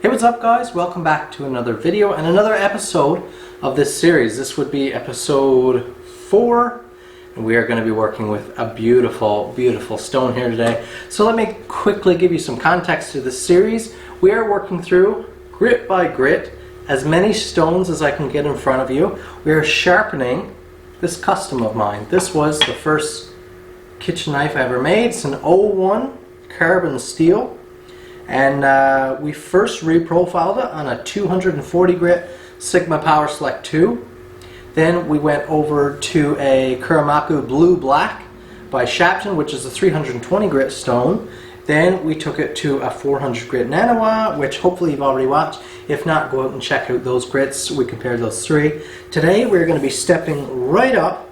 Hey, what's up guys? Welcome back to another video and another episode of this series. This would be episode 4 and we are going to be working with a beautiful, beautiful stone here today. So let me quickly give you some context to this series. We are working through, grit by grit, as many stones as I can get in front of you. We are sharpening this custom of mine. This was the first kitchen knife I ever made. It's an 01 carbon steel. And we first reprofiled it on a 240 grit Sigma Power Select 2. Then we went over to a Kuramaku Blue Black by Shapton, which is a 320 grit stone. Then we took it to a 400 grit Nanawa, which hopefully you've already watched. If not, go out and check out those grits. We compared those three. Today we're going to be stepping right up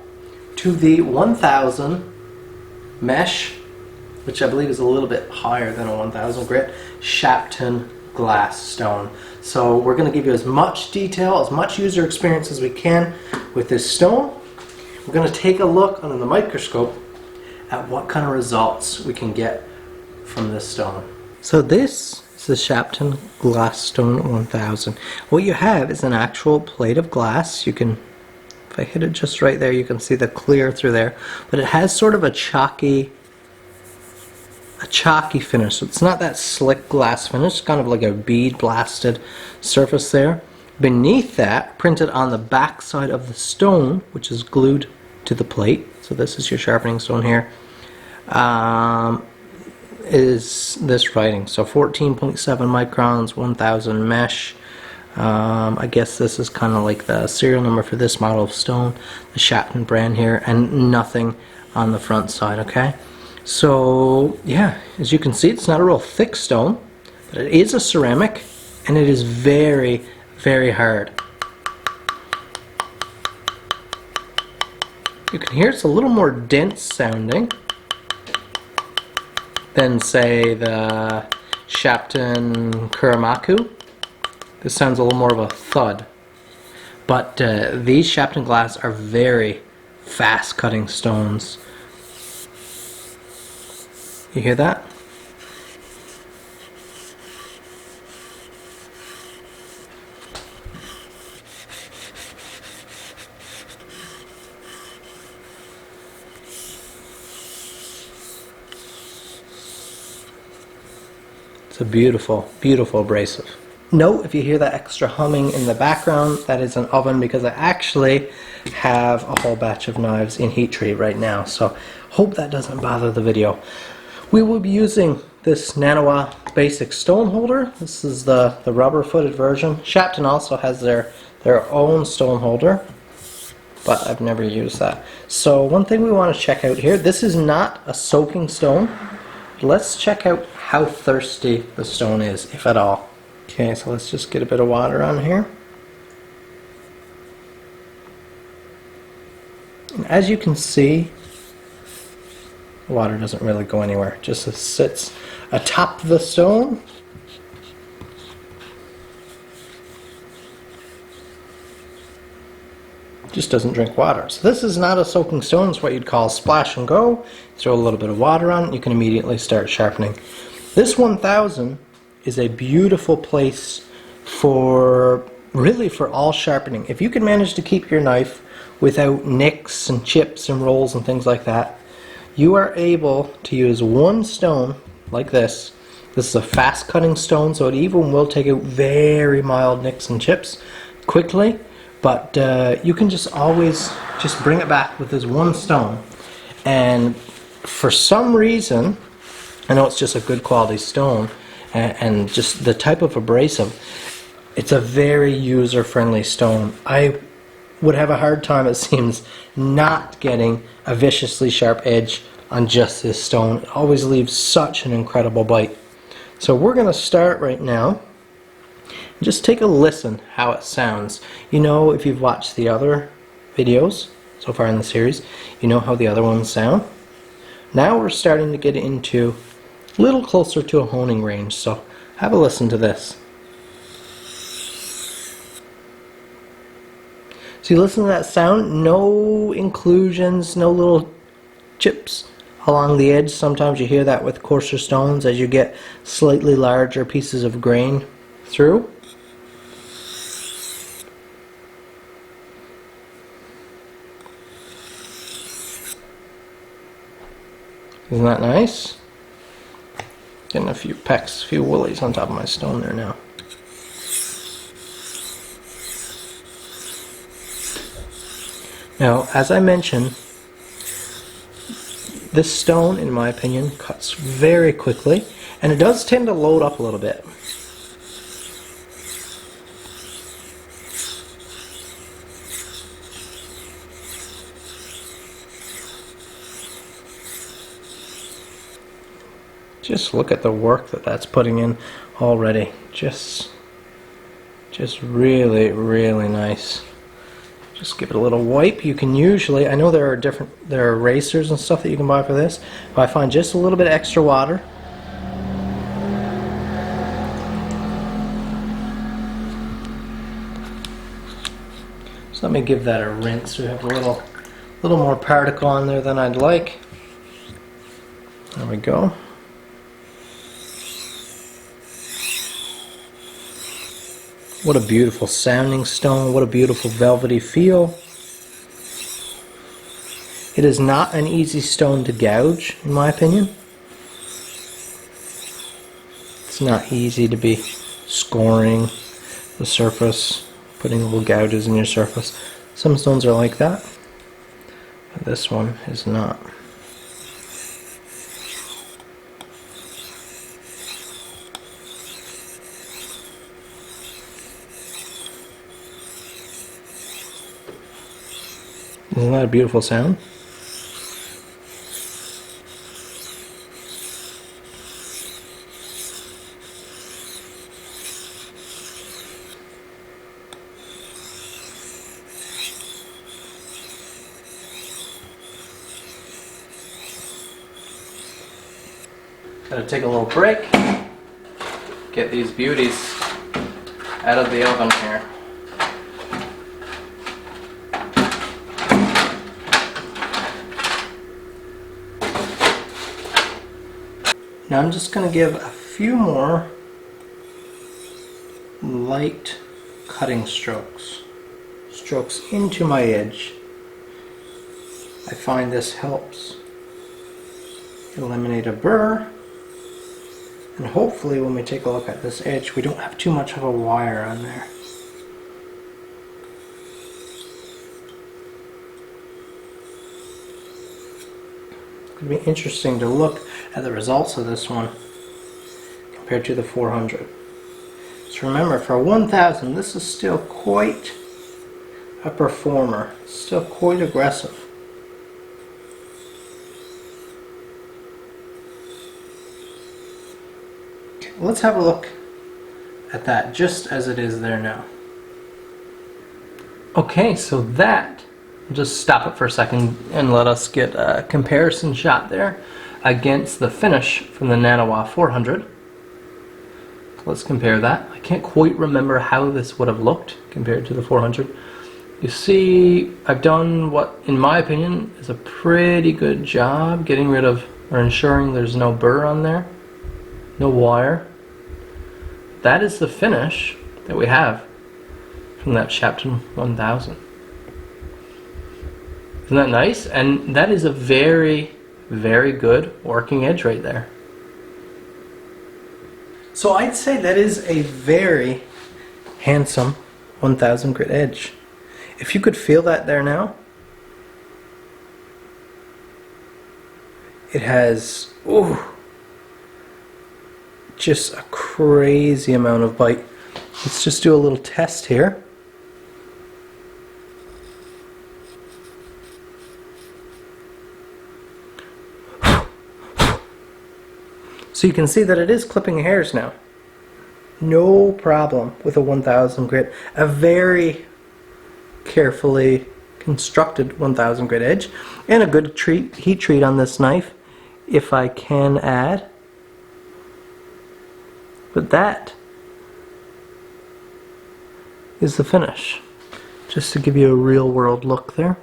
to the 1000 mesh, which I believe is a little bit higher than a 1000 grit Shapton glass stone. So we're going to give you as much detail, as much user experience as we can with this stone. We're going to take a look under the microscope at what kind of results we can get from this stone. So this is the Shapton glass stone 1000. What you have is an actual plate of glass. You can, if I hit it just right there, you can see the clear through there, but it has sort of a chalky finish. So it's not that slick glass finish, it's kind of like a bead blasted surface there. Beneath that, printed on the back side of the stone, which is glued to the plate, so this is your sharpening stone here, is this writing. So 14.7 microns, 1000 mesh. I guess this is kind of like the serial number for this model of stone, the Shapton brand here, and nothing on the front side, okay? So yeah, as you can see, it's not a real thick stone, but it is a ceramic and it is very, very hard. You can hear it's a little more dense sounding than, say, the Shapton Kuramaku. This sounds a little more of a thud. But these Shapton glass are very fast cutting stones. You hear that? It's a beautiful, beautiful abrasive. Note if you hear that extra humming in the background, that is an oven because I actually have a whole batch of knives in heat treat right now. So hope that doesn't bother the video. We will be using this Nanawa basic stone holder. This is the rubber footed version. Shapton also has their own stone holder, but I've never used that. So one thing we want to check out here, this is not a soaking stone. Let's check out how thirsty the stone is, if at all. Okay, so let's just get a bit of water on here. And as you can see, the water doesn't really go anywhere, it just sits atop the stone. Just doesn't drink water. So this is not a soaking stone, it's what you'd call splash and go. Throw a little bit of water on it, you can immediately start sharpening. This 1000 is a beautiful place for, really for all sharpening. If you can manage to keep your knife without nicks and chips and rolls and things like that, you are able to use one stone like this. This is a fast cutting stone, so it even will take out very mild nicks and chips quickly, but you can just always just bring it back with this one stone. And for some reason, I know it's just a good quality stone and just the type of abrasive, it's a very user friendly stone. I would have a hard time, it seems, not getting a viciously sharp edge on just this stone. It always leaves such an incredible bite. So we're going to start right now. Just take a listen how it sounds. You know, if you've watched the other videos so far in the series, you know how the other ones sound. Now we're starting to get into a little closer to a honing range, so have a listen to this. So you listen to that sound, no inclusions, no little chips along the edge. Sometimes you hear that with coarser stones as you get slightly larger pieces of grain through. Isn't that nice? Getting a few pecks, a few woolies on top of my stone there now. Now, as I mentioned, this stone, in my opinion, cuts very quickly, and it does tend to load up a little bit. Just look at the work that that's putting in already. Just really, really nice. Just give it a little wipe. You can usually, I know there are erasers and stuff that you can buy for this, but I find just a little bit extra water. So let me give that a rinse. We have a little more particle on there than I'd like. There we go. What a beautiful sounding stone, what a beautiful velvety feel. It is not an easy stone to gouge, in my opinion. It's not easy to be scoring the surface, putting little gouges in your surface. Some stones are like that, but this one is not. Isn't that a beautiful sound? Gotta take a little break, get these beauties out of the oven here. Now I'm just going to give a few more light cutting strokes into my edge. I find this helps eliminate a burr, and hopefully when we take a look at this edge we don't have too much of a wire on there. It'll be interesting to look at the results of this one compared to the 400. So remember, for 1000, this is still quite a performer, still quite aggressive. Okay, let's have a look at that just as it is there now. Okay, so that, just stop it for a second and let us get a comparison shot there against the finish from the Nanawa 400. Let's compare that. I can't quite remember how this would have looked compared to the 400. You see, I've done what, in my opinion, is a pretty good job getting rid of or ensuring there's no burr on there, no wire. That is the finish that we have from that Shapton 1000. Isn't that nice? And that is a very, very good working edge right there. So I'd say that is a very handsome 1000 grit edge. If you could feel that there now, it has, ooh, just a crazy amount of bite. Let's just do a little test here. So you can see that it is clipping hairs now. No problem with a 1000 grit. A very carefully constructed 1000 grit edge. And a good heat treat on this knife, if I can add. But that is the finish. Just to give you a real world look there.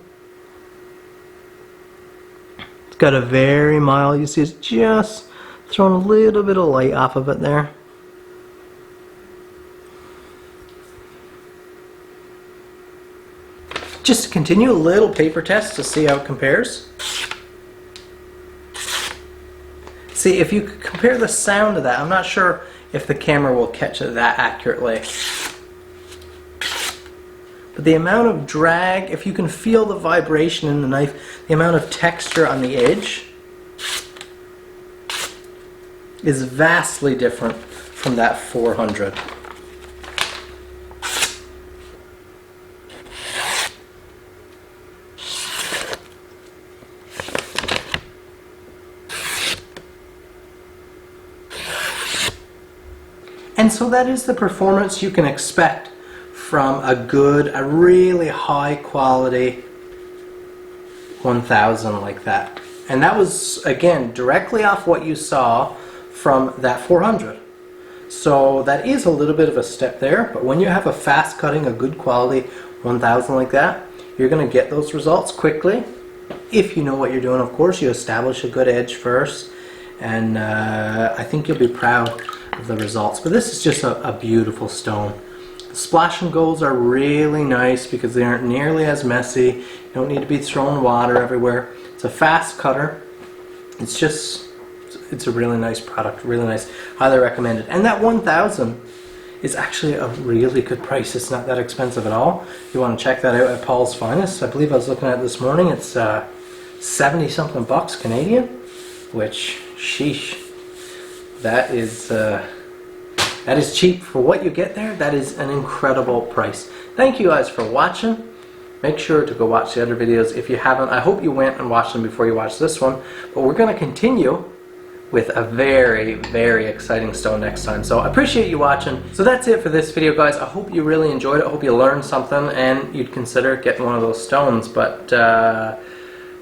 It's got a very mild, you see it's just throwing a little bit of light off of it there. Just to continue, a little paper test to see how it compares. See, if you could compare the sound of that, I'm not sure if the camera will catch it that accurately. But the amount of drag, if you can feel the vibration in the knife, the amount of texture on the edge is vastly different from that 400. And so that is the performance you can expect from a really high quality 1000 like that. And that was, again, directly off what you saw from that 400. So that is a little bit of a step there, but when you have a fast cutting, a good quality 1000 like that, you're going to get those results quickly. If you know what you're doing, of course, you establish a good edge first, and I think you'll be proud of the results. But this is just a beautiful stone. The splash and golds are really nice because they aren't nearly as messy. You don't need to be throwing water everywhere. It's a fast cutter. It's a really nice product, really nice. Highly recommended. And that 1000 is actually a really good price. It's not that expensive at all. If you want to check that out at Paul's Finest, I believe I was looking at it this morning. It's 70 something bucks Canadian, which, sheesh, that is cheap for what you get there. That is an incredible price. Thank you guys for watching. Make sure to go watch the other videos if you haven't. I hope you went and watched them before you watched this one. But we're going to continue with a very, very exciting stone next time. So I appreciate you watching. So that's it for this video, guys. I hope you really enjoyed it. I hope you learned something and you'd consider getting one of those stones. But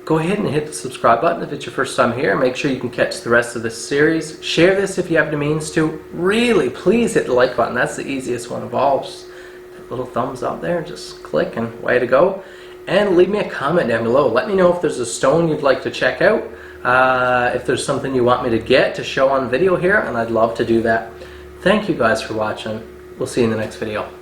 go ahead and hit the subscribe button if it's your first time here. Make sure you can catch the rest of this series. Share this if you have the means to. Really, please hit the like button. That's the easiest one of all. Just that little thumbs up there. Just click and way to go. And leave me a comment down below. Let me know if there's a stone you'd like to check out. If there's something you want me to get to show on video here, and I'd love to do that. Thank you guys for watching. We'll see you in the next video.